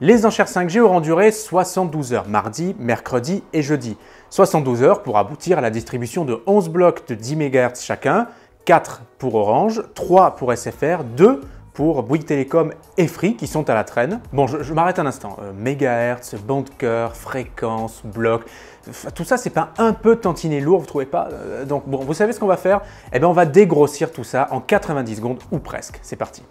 Les enchères 5G auront duré 72 heures, mardi, mercredi et jeudi. 72 heures pour aboutir à la distribution de 11 blocs de 10 MHz chacun, 4 pour Orange, 3 pour SFR, 2 pour Bouygues Telecom et Free qui sont à la traîne. Bon, je m'arrête un instant. Mégahertz, bande cœur, fréquence, bloc, tout ça c'est pas un peu tantiné lourd, vous trouvez pas? Donc bon, vous savez ce qu'on va faire? Eh bien on va dégrossir tout ça en 90 secondes ou presque. C'est parti.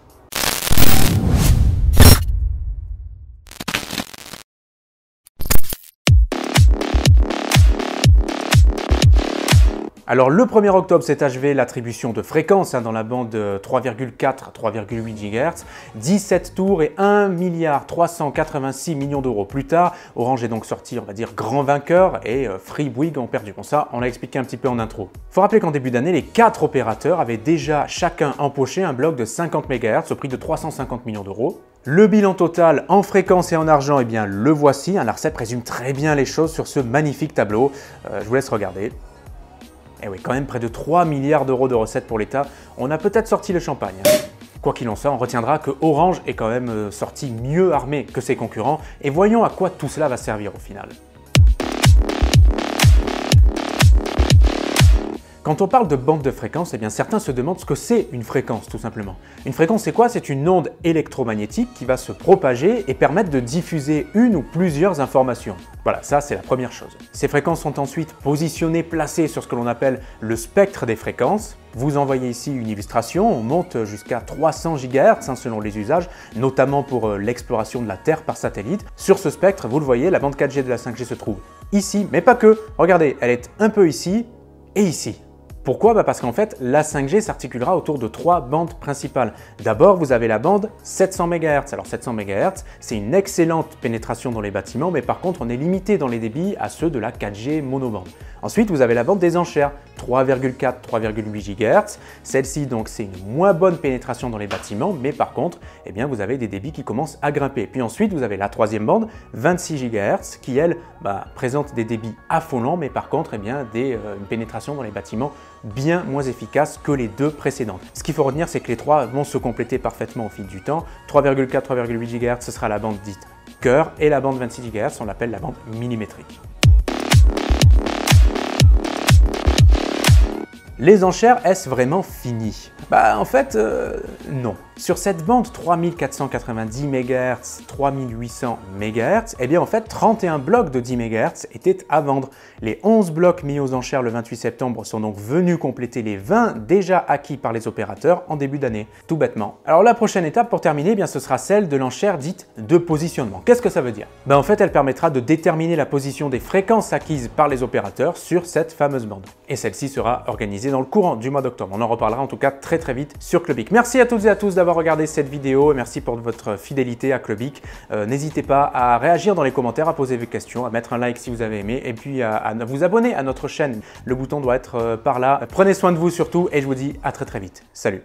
Alors le 1er octobre s'est achevé l'attribution de fréquences dans la bande 3,4 à 3,8 GHz, 17 tours et 1,386 milliard d'euros plus tard. Orange est donc sorti, on va dire, grand vainqueur et Free, Bouygues ont perdu. Bon ça, on l'a expliqué un petit peu en intro. Faut rappeler qu'en début d'année, les 4 opérateurs avaient déjà chacun empoché un bloc de 50 MHz au prix de 350 millions d'euros. Le bilan total en fréquence et en argent, eh bien le voici. L'Arcep résume très bien les choses sur ce magnifique tableau. Je vous laisse regarder. Et oui, quand même près de 3 milliards d'euros de recettes pour l'État, on a peut-être sorti le champagne. Quoi qu'il en soit, on retiendra que Orange est quand même sorti mieux armé que ses concurrents, et voyons à quoi tout cela va servir au final. Quand on parle de bande de fréquence, eh bien certains se demandent ce que c'est une fréquence tout simplement. Une fréquence c'est quoi? C'est une onde électromagnétique qui va se propager et permettre de diffuser une ou plusieurs informations. Voilà, ça c'est la première chose. Ces fréquences sont ensuite positionnées, placées sur ce que l'on appelle le spectre des fréquences. Vous envoyez ici une illustration, on monte jusqu'à 300 GHz selon les usages, notamment pour l'exploration de la Terre par satellite. Sur ce spectre, vous le voyez, la bande 4G de la 5G se trouve ici, mais pas que. Regardez, elle est un peu ici et ici. Pourquoi? Parce qu'en fait, la 5G s'articulera autour de 3 bandes principales. D'abord, vous avez la bande 700 MHz. Alors 700 MHz, c'est une excellente pénétration dans les bâtiments, mais par contre, on est limité dans les débits à ceux de la 4G monobande. Ensuite, vous avez la bande des enchères, 3,4, 3,8 GHz. Celle-ci, donc, c'est une moins bonne pénétration dans les bâtiments, mais par contre, eh bien, vous avez des débits qui commencent à grimper. Puis ensuite, vous avez la troisième bande, 26 GHz, qui, elle, présente des débits affolants, mais par contre, eh bien, une pénétration dans les bâtiments bien moins efficace que les deux précédentes. Ce qu'il faut retenir, c'est que les trois vont se compléter parfaitement au fil du temps. 3,4, 3,8 GHz, ce sera la bande dite cœur, et la bande 26 GHz, on l'appelle la bande millimétrique. Les enchères, est-ce vraiment fini? En fait, non. Sur cette bande 3490 MHz, 3800 MHz, eh bien en fait 31 blocs de 10 MHz étaient à vendre. Les 11 blocs mis aux enchères le 28 septembre sont donc venus compléter les 20 déjà acquis par les opérateurs en début d'année, tout bêtement. Alors la prochaine étape pour terminer, eh bien, ce sera celle de l'enchère dite de positionnement. Qu'est-ce que ça veut dire? En fait, elle permettra de déterminer la position des fréquences acquises par les opérateurs sur cette fameuse bande. Et celle-ci sera organisée dans le courant du mois d'octobre. On en reparlera en tout cas très vite sur Clubic. Merci à toutes et à tous d'avoir regardé cette vidéo et merci pour votre fidélité à Clubic. N'hésitez pas à réagir dans les commentaires, à poser vos questions, à mettre un like si vous avez aimé et puis à vous abonner à notre chaîne. Le bouton doit être par là. Prenez soin de vous surtout et je vous dis à très vite. Salut!